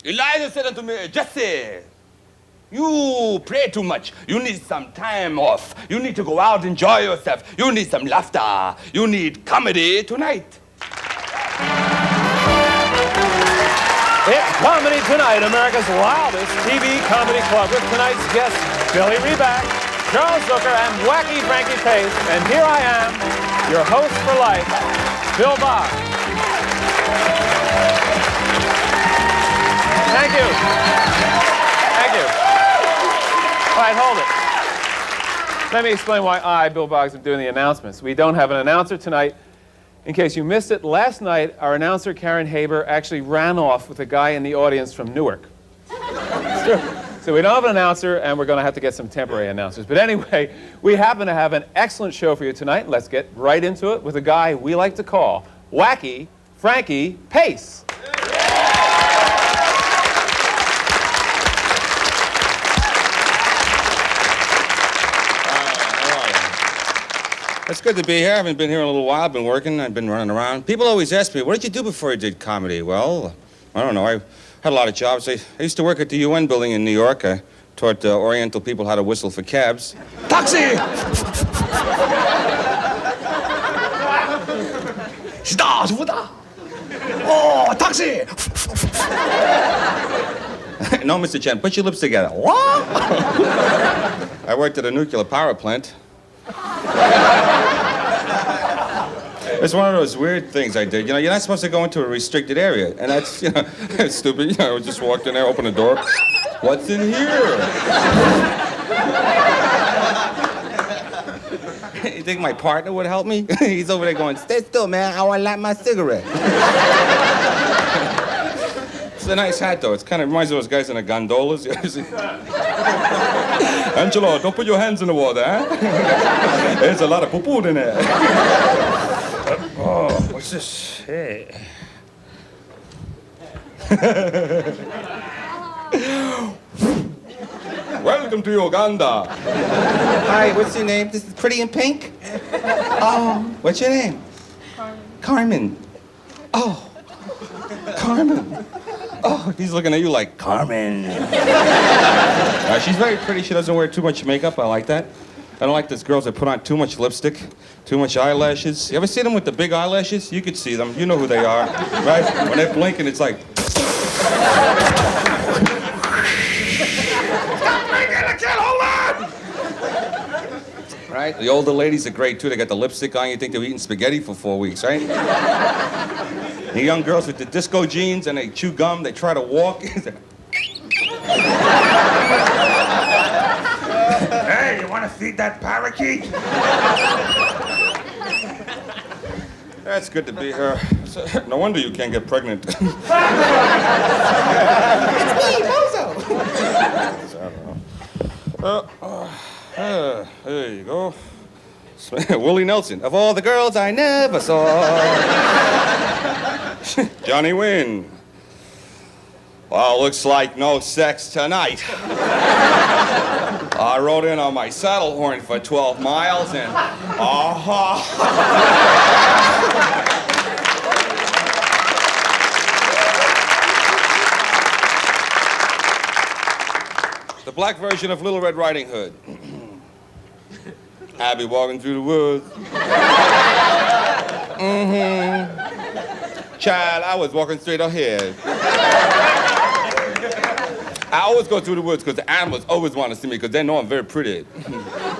Elijah said unto me, Jesse, you pray too much. You need some time off. You need to go out, enjoy yourself. You need some laughter. You need comedy tonight. It's Comedy Tonight, America's wildest TV comedy club, with tonight's guests, Billy Riback, Charles Zucker, and wacky Frankie Pace. And here I am, your host for life, Bill Boggs. Thank you. Thank you. All right, hold it. Let me explain why I, Bill Boggs, am doing the announcements. We don't have an announcer tonight. In case you missed it, last night, our announcer, Karen Haber, actually ran off with a guy in the audience from Newark. It's true. So we don't have an announcer, and we're going to have to get some temporary announcers. But anyway, we happen to have an excellent show for you tonight. Let's get right into it with a guy we like to call Wacky Frankie Pace. It's good to be here. I haven't been here in a little while. I've been working. I've been running around. People always ask me, what did you do before you did comedy? Well, I don't know. I had a lot of jobs. I used to work at the UN building in New York. I taught Oriental people how to whistle for cabs. Taxi! Oh, taxi! No, Mr. Chen, put your lips together. What? I worked at a nuclear power plant. It's one of those weird things I did. You know, you're not supposed to go into a restricted area. And that's, you know, it's stupid. You know, I just walked in there, opened the door. What's in here? You think my partner would help me? He's over there going, stay still, man. I want to light my cigarette. It's a nice hat, though. It kind of reminds me of those guys in the gondolas. Angelo, don't put your hands in the water, huh? There's a lot of poo-poo in there. Oh, what's this? Hey. Welcome to Uganda. Hi, what's your name? This is Pretty in Pink? Oh, what's your name? Carmen. Oh, Carmen. Oh, he's looking at you like, Carmen. She's very pretty. She doesn't wear too much makeup. I like that. I don't like those girls that put on too much lipstick, too much eyelashes. You ever see them with the big eyelashes? You could see them. You know who they are, right? When they're blinking, it's like... Stop blinking! I can't hold on! Right? The older ladies are great, too. They got the lipstick on. You think they're eating spaghetti for 4 weeks, right? The young girls with the disco jeans, and they chew gum. They try to walk. Hey, you want to feed that parakeet? That's good to be here. No wonder you can't get pregnant. It's me, Bozo. There you go. Willie Nelson. Of all the girls I never saw. Johnny Wynn. Well, looks like no sex tonight. I rode in on my saddle horn for 12 miles and... The black version of Little Red Riding Hood. I be walking through the woods. Child, I was walking straight ahead. I always go through the woods because the animals always want to see me because they know I'm very pretty.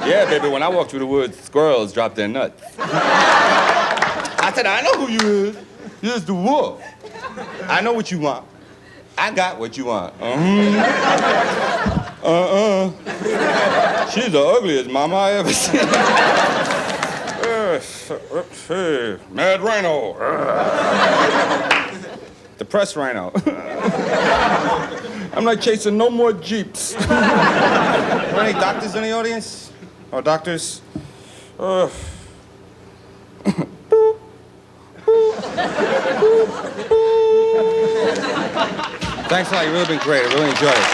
Yeah, baby, when I walk through the woods, squirrels drop their nuts. I said, I know who you is. You're the wolf. I know what you want. I got what you want. She's the ugliest mama I ever seen. Hey, mad rhino. Depressed rhino. I'm not chasing no more Jeeps. Are there any doctors in the audience? Or doctors? Thanks a lot. You've really been great. I really enjoyed it.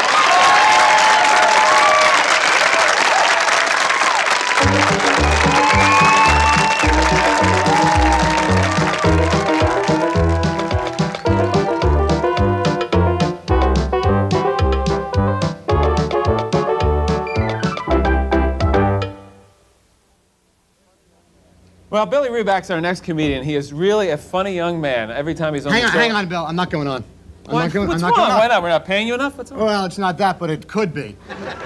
Well, Billy Riback's our next comedian. He is really a funny young man. Every time he's on the show... Hang on, Bill. I'm not going on. What's wrong? Why not? We're not paying you enough? What's wrong? Well, it's not that, but it could be.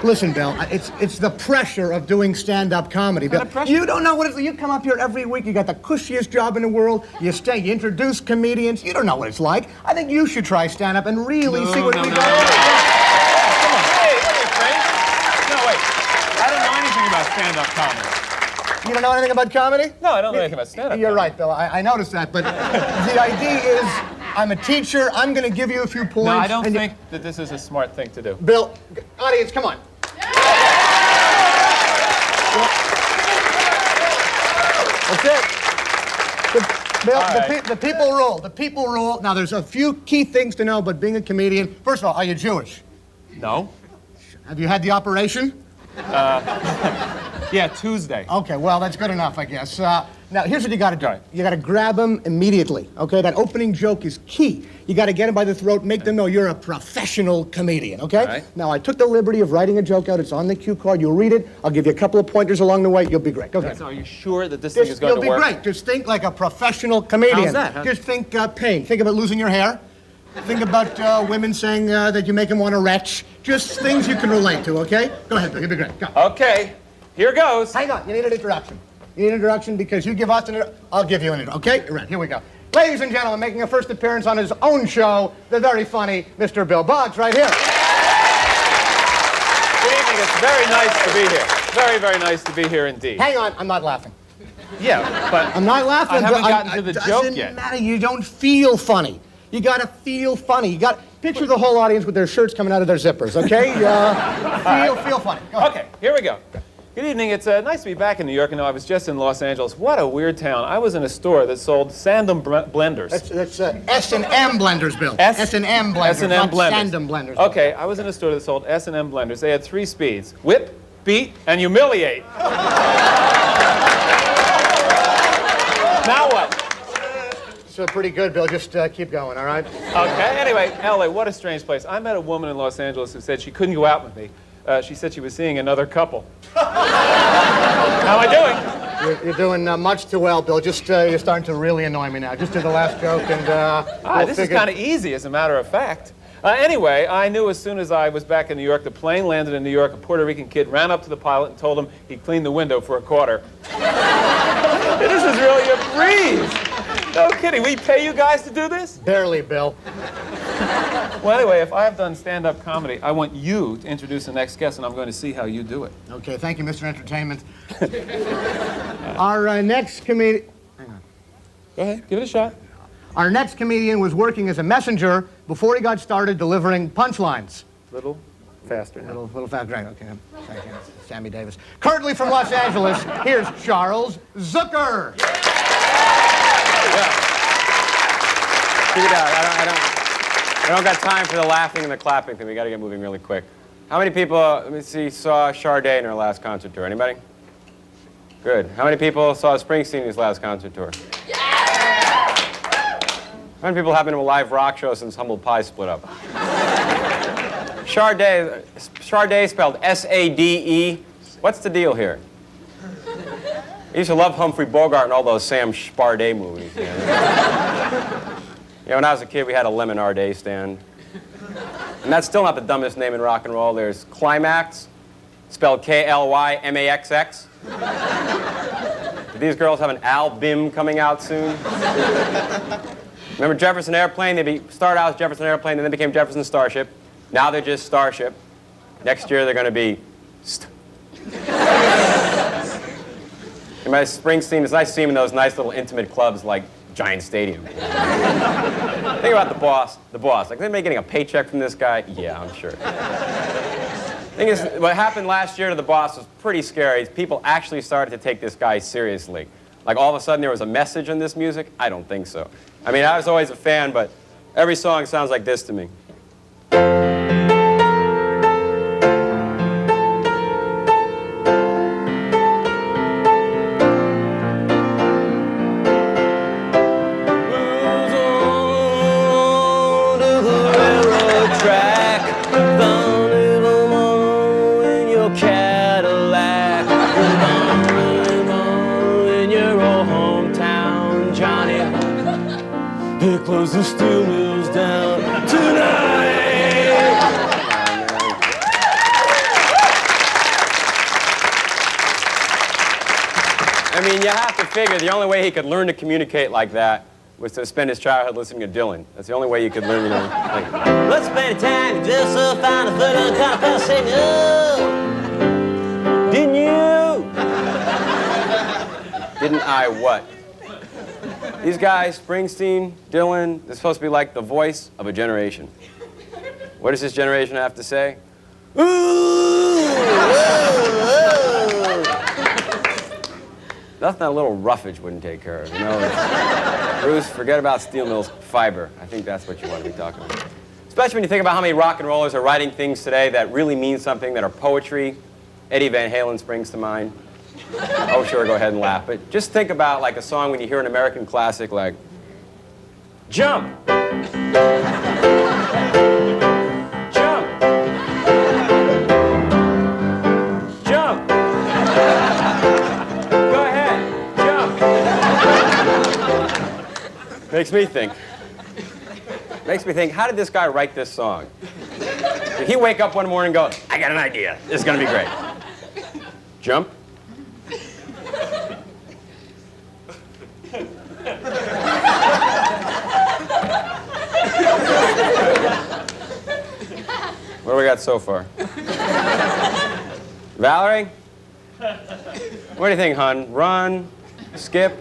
Listen, Bill, it's the pressure of doing stand-up comedy. Bill, you don't know what it's like. You come up here every week. You got the cushiest job in the world. You introduce comedians. You don't know what it's like. I think you should try stand-up and really see what we got. Come on. Hey, Frank. No, wait. I don't know anything about stand-up comedy. You don't know anything about comedy? No, I don't know anything about stand-up. You're right, Bill. I noticed that, but the idea is, I'm a teacher. I'm going to give you a few points. No, I don't think that this is a smart thing to do. Bill, audience, come on. That's it. Bill, the people rule. The people rule. Now, there's a few key things to know about being a comedian. First of all, are you Jewish? No. Have you had the operation? Yeah, Tuesday. Okay, well, that's good enough, I guess. Now, here's what you got to do. Right. You got to grab them immediately, okay? That opening joke is key. You got to get them by the throat, make them know you're a professional comedian, okay? Right. Now, I took the liberty of writing a joke out. It's on the cue card. You'll read it. I'll give you a couple of pointers along the way. You'll be great. Okay. So are you sure that this thing is going to work? You'll be great. Just think like a professional comedian. How's that? Just think pain. Think about losing your hair. Think about women saying that you make them want to retch. Just things you can relate to, okay? Go ahead, Bill. You'll be great. Go. Okay. Here goes. Hang on. You need an introduction. You need an introduction because you give us an introduction. I'll give you an introduction. Okay? Right. Here we go. Ladies and gentlemen, making a first appearance on his own show, the very funny Mr. Bill Boggs, right here. Good evening. It's very nice to be here. Very, very nice to be here indeed. Hang on. I'm not laughing. Yeah, but I'm not laughing. I haven't gotten to the joke yet. It doesn't matter. You don't feel funny. You got to feel funny. You got to picture the whole audience with their shirts coming out of their zippers, okay? Feel funny. Go ahead. Okay, here we go. Good evening. It's nice to be back in New York. I know I was just in Los Angeles. What a weird town. I was in a store that sold Sandem blenders. That's S&M blenders, Bill. S&M blenders, S&M not blenders. Sandem blenders. Okay, I was in a store that sold S&M blenders. They had 3 speeds: whip, beat, and humiliate. Now what? So pretty good, Bill. Just keep going, all right? Okay. Anyway, LA, what a strange place. I met a woman in Los Angeles who said she couldn't go out with me. She said she was seeing another couple. How am I doing? You're doing much too well, Bill. Just you're starting to really annoy me now. Just do the last joke and this is kind of easy, as a matter of fact. Anyway, I knew as soon as I was back in New York, the plane landed in New York. A Puerto Rican kid ran up to the pilot and told him he'd clean the window for a quarter. This is really a breeze. No kidding. We pay you guys to do this? Barely, Bill. Well, anyway, if I have done stand-up comedy, I want you to introduce the next guest, and I'm going to see how you do it. Okay, thank you, Mr. Entertainment. Our next comedian... Hang on. Go ahead. Give it a shot. Our next comedian was working as a messenger before he got started delivering punchlines. Little faster now. Little faster. Right, okay. Thank you. Sammy Davis. Currently from Los Angeles, here's Charles Zucker. Keep it out. I don't got time for the laughing and the clapping thing. We got to get moving really quick. How many people, let me see, saw Sade in her last concert tour? Anybody? Good. How many people saw Springsteen in his last concert tour? Yeah! How many people have been to a live rock show since Humble Pie split up? Sade spelled S-A-D-E. What's the deal here? I used to love Humphrey Bogart and all those Sam Sparday movies. You know, when I was a kid, we had a Lemonade stand. And that's still not the dumbest name in rock and roll. There's Climax, spelled K-L-Y-M-A-X-X. Do these girls have an album coming out soon? Remember Jefferson Airplane? They started out as Jefferson Airplane, and then became Jefferson Starship. Now they're just Starship. Next year, they're going to be... My Springsteen, it's nice to see him in those nice little intimate clubs like Giant Stadium. Think about the boss. Like, are they getting a paycheck from this guy? Yeah, I'm sure. Thing is, what happened last year to the boss was pretty scary. People actually started to take this guy seriously. Like, all of a sudden there was a message in this music? I don't think so. I mean, I was always a fan, but every song sounds like this to me. They close the steel mills down tonight. I mean, you have to figure the only way he could learn to communicate like that was to spend his childhood listening to Dylan. That's the only way you could learn, you know. Like, let's spend time just so fine a foot on top of saying, oh, didn't you? Didn't I what? These guys, Springsteen, Dylan, they're supposed to be like the voice of a generation. What does this generation have to say? Ooh, ooh, ooh. Nothing a little roughage wouldn't take care of, you know? Bruce, forget about steel mills, fiber. I think that's what you want to be talking about. Especially when you think about how many rock and rollers are writing things today that really mean something, that are poetry. Eddie Van Halen springs to mind. Oh, sure, go ahead and laugh. But just think about like a song when you hear an American classic like, Jump! Jump! Jump! Go ahead, jump! Makes me think, how did this guy write this song? Did he wake up one morning and go, I got an idea, this is gonna be great. Jump? What do we got so far? Valerie? What do you think, hon? Run? Skip?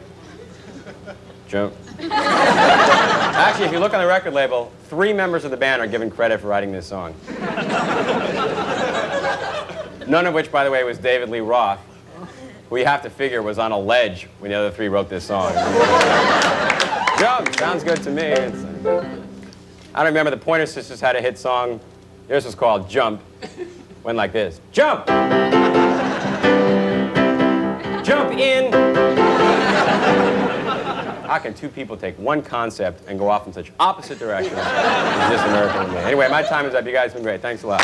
Jump? Actually, if you look on the record label, 3 members of the band are given credit for writing this song. None of which, by the way, was David Lee Roth, who you have to figure was on a ledge when the other 3 wrote this song. Jump! Sounds good to me. I don't remember, the Pointer Sisters had a hit song. Theirs was called Jump. Went like this. Jump! Jump in! How can 2 people take one concept and go off in such opposite directions as this American woman? Anyway, my time is up. You guys have been great. Thanks a lot.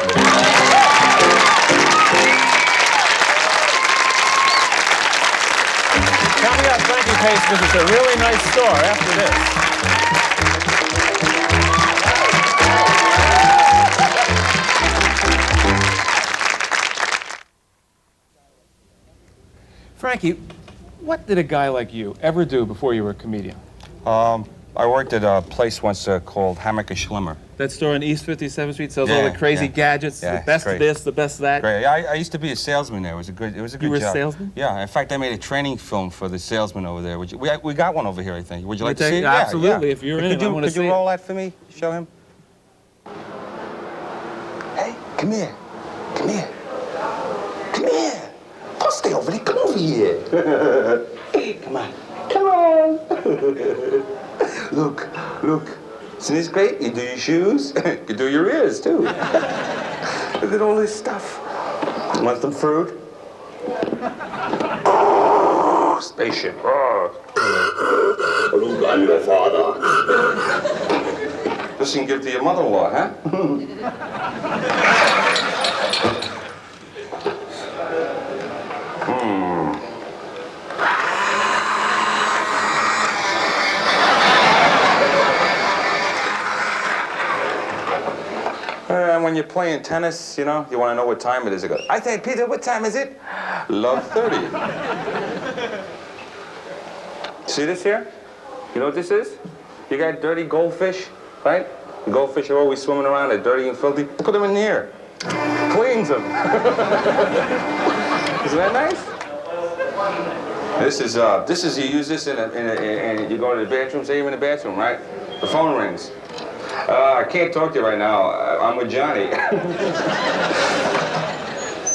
Coming up, Frankie Pace visits a really nice store after this. Frankie, what did a guy like you ever do before you were a comedian? I worked at a place once called Hammaker Schlimmer. That store on East 57th Street sells all the crazy gadgets, the best of this, the best of that. Great. I used to be a salesman there. It was a good job. You were a salesman? Yeah. In fact, I made a training film for the salesman over there. We got one over here, I think. Would you like to see it? Absolutely. Yeah. If you're in it, I want to see it. Could you roll that for me? Show him. Hey, come here. Come here. Come here. Don't stay over there. Come over here. Come on. Come on. Look. Isn't this great? You do your shoes. You do your ears, too. Look at all this stuff. You want some fruit? Oh, spaceship. Oh. Look, I'm your father. This you can give to your mother-in-law, huh? When you're playing tennis, you know, you want to know what time it is. It goes, I say, Peter, what time is it? Love 30. See this here? You know what this is? You got dirty goldfish, right? The goldfish are always swimming around, they're dirty and filthy. Put them in here. Cleans them. Isn't that nice? This is you use this and you go to the bathroom, say you're in the bathroom, right? The phone rings. I can't talk to you right now. I'm with Johnny.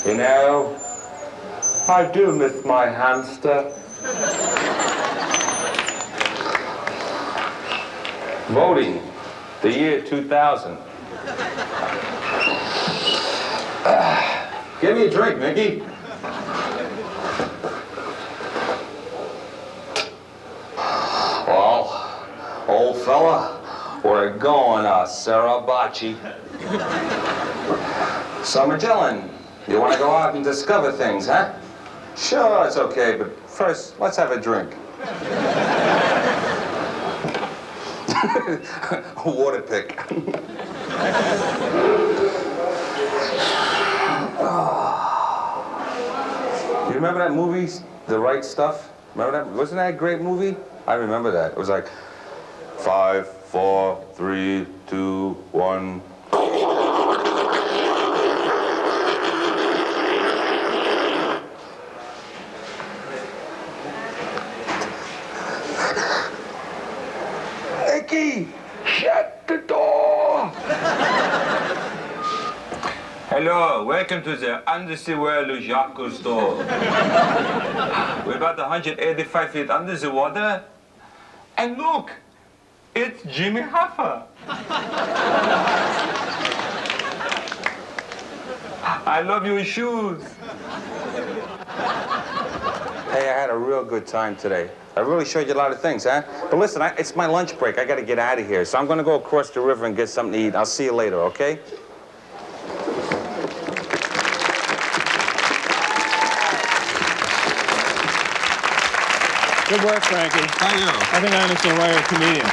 You know, I do miss my hamster. Voting, the year 2000. Give me a drink, Mickey. Well, old fella, we're going Sarabachi. Summer Dillon, you want to go out and discover things, huh? Sure, it's okay, but first, let's have a drink. A water pick. You remember that movie, The Right Stuff? Remember that? Wasn't that a great movie? I remember that. It was like 5, 4, 3, 2, 1. Nicky, shut the door! Hello, welcome to the undersea world of Jacques Cousteau. We're about 185 feet under the water. And look, it's Jimmy Hoffa. I love your shoes. Hey, I had a real good time today. I really showed you a lot of things, huh? But listen, it's my lunch break. I gotta get out of here. So I'm gonna go across the river and get something to eat. I'll see you later, okay? Good work, Frankie. Thank you. I think I understand why you're a comedian.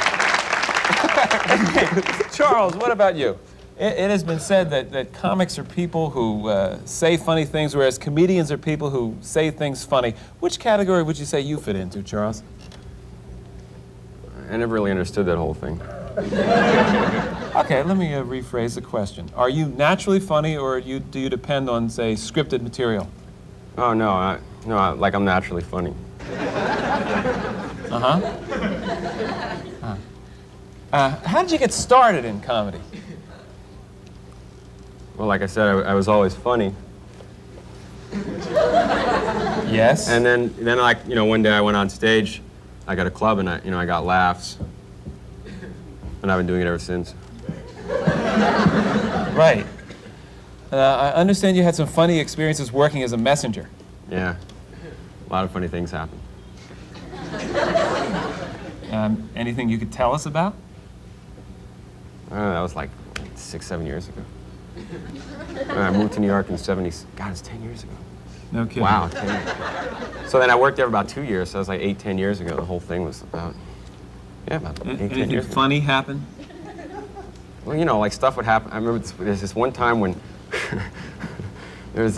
Charles, what about you? It has been said that comics are people who say funny things, whereas comedians are people who say things funny. Which category would you say you fit into, Charles? I never really understood that whole thing. Okay, let me rephrase the question. Are you naturally funny, or do you depend on, say, scripted material? Oh, no, like I'm naturally funny. How did you get started in comedy? Well, like I said, I was always funny. Yes. And then like, one day I went on stage, I got a club, and I got laughs. And I've been doing it ever since. Right. I understand you had some funny experiences working as a messenger. Yeah, a lot of funny things happen. Anything you could tell us about? I don't know, that was like 6, 7 years ago. I moved to New York in '70s. God, it's 10 years ago. No kidding. Wow, 10 years. So then I worked there about 2 years, so it was like 8, 10 years ago. The whole thing was about 8, 10 Anything years ago. funny happen? Well, like stuff would happen. I remember there's this one time when there was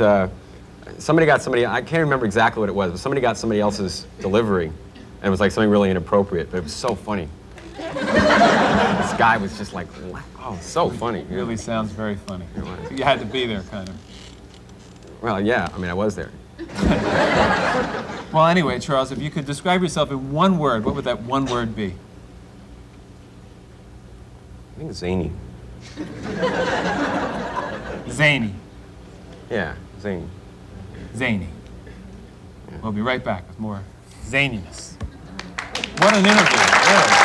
somebody got somebody, I can't remember exactly what it was, but somebody got somebody else's delivery, and it was like something really inappropriate, but it was so funny. This guy was just like, oh, so funny. It really sounds very funny. You had to be there, kind of. Well, yeah, I mean, I was there. Well, anyway, Charles, if you could describe yourself in one word, what would that one word be? I think zany. Zany. Yeah, zany. Zany. We'll be right back with more zaniness. What an interview, really.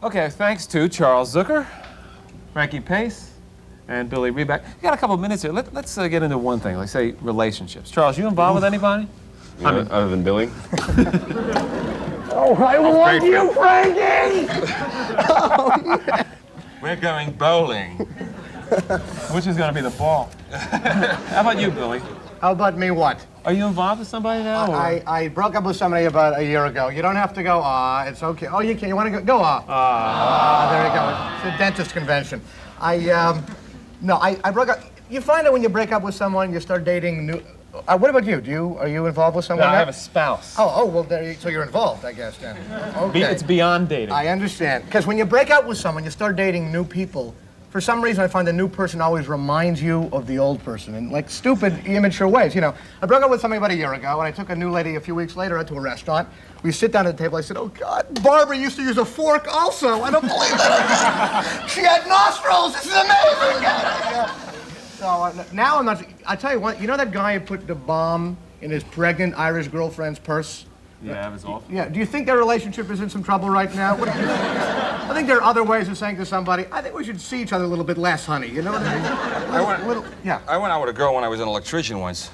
Okay, thanks to Charles Zucker, Frankie Pace, and Billy Riback. We got a couple of minutes here. Let's get into one thing, like say relationships. Charles, you involved with anybody? Other than Billy? Oh, I want you, Frankie! We're going bowling. Which is going to be the ball? How about you, Billy? How about me what? Are you involved with somebody now? Or? I broke up with somebody about a year ago. You don't have to go, it's okay. Oh, you can. You want to go? Go, there you go. It's a dentist convention. I broke up. You find out when you break up with someone, you start dating new. What about you? Are you involved with someone? No, I now? have a spouse. Oh, well, so you're involved, I guess, then. Okay. It's beyond dating. I understand. Because when you break up with someone, you start dating new people. For some reason, I find the new person always reminds you of the old person in, like, stupid, immature ways. I broke up with somebody about a year ago, and I took a new lady a few weeks later out to a restaurant. We sit down at the table. I said, oh, God, Barbara used to use a fork also. I don't believe it. She had nostrils. This is amazing. So now I'm not... I tell you what, you know that guy who put the bomb in his pregnant Irish girlfriend's purse? Yeah, it was awful. Yeah, do you think their relationship is in some trouble right now? What do you think? I think there are other ways of saying to somebody, I think we should see each other a little bit less, honey. You know what I mean? I went out with a girl when I was an electrician once.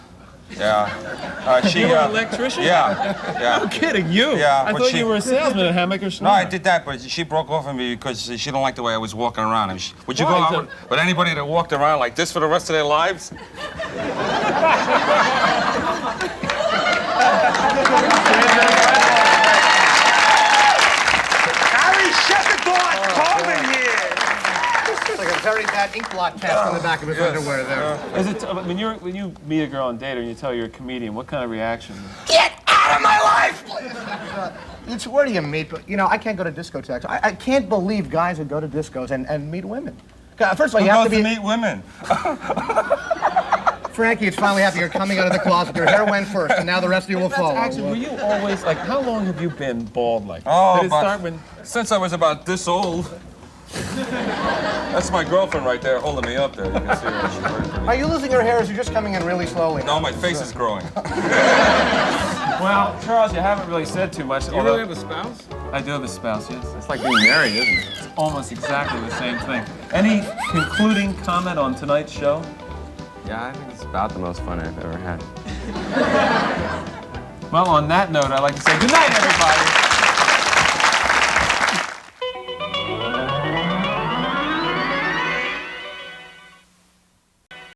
Yeah. You were an electrician? Yeah. No kidding, you? Yeah, I but thought she- you were a salesman at Hammaker No, I Schneider. did that, but she broke off of me because she don't like the way I was walking around. I mean, would you Why? go out with anybody that walked around like this for the rest of their lives? Harry, shut the door. It's cold in here. It's like a very bad ink blot test on the back of his underwear there. Is it, when you meet a girl on date or you tell her you're a comedian, what kind of reaction? Get out of my life! It's where do you meet? But you know, I can't go to discotheques. I can't believe guys who go to discos and meet women. First of all, you have to be. meet women. Frankie, it's finally happening. You're coming out of the closet. Your hair went first, and now the rest of you will follow. Actually, were you always, like, how long have you been bald like this? Oh, Did it start when... since I was about this old. That's my girlfriend right there holding me up there. You can see her. She's very pretty. Are you losing your hair, or is you just coming in really slowly? No, my face is growing. Well, Charles, you haven't really said too much. You really have a spouse? I do have a spouse, yes. It's like being married, isn't it? It's almost exactly the same thing. Any concluding comment on tonight's show? Yeah, I think it's about the most fun I've ever had. Well, on that note, I'd like to say good night, everybody.